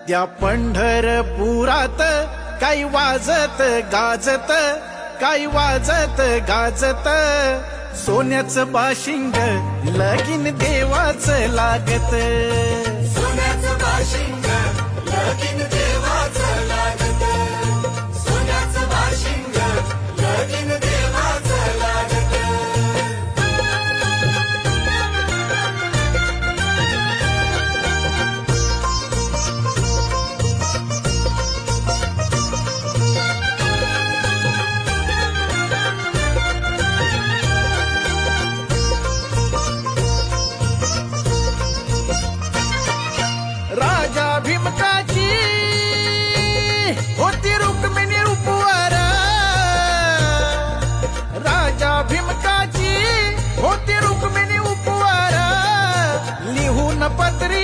त्या पंढरपुरात काही वाजत गाजत, काही वाजत गाजत, सोन्याचं बाशिंग लगीन देवाचं लागत, सोन्याचं बाशिंग लगीन देवाचं लागत, सोन्याचं बाशिंग लगीन देवाचं लागत. राजा भीमकाची होती रुक्मिणी रूपवर, राजा भीमकाची होती रुक्मिणी उपवर, लिहून पत्री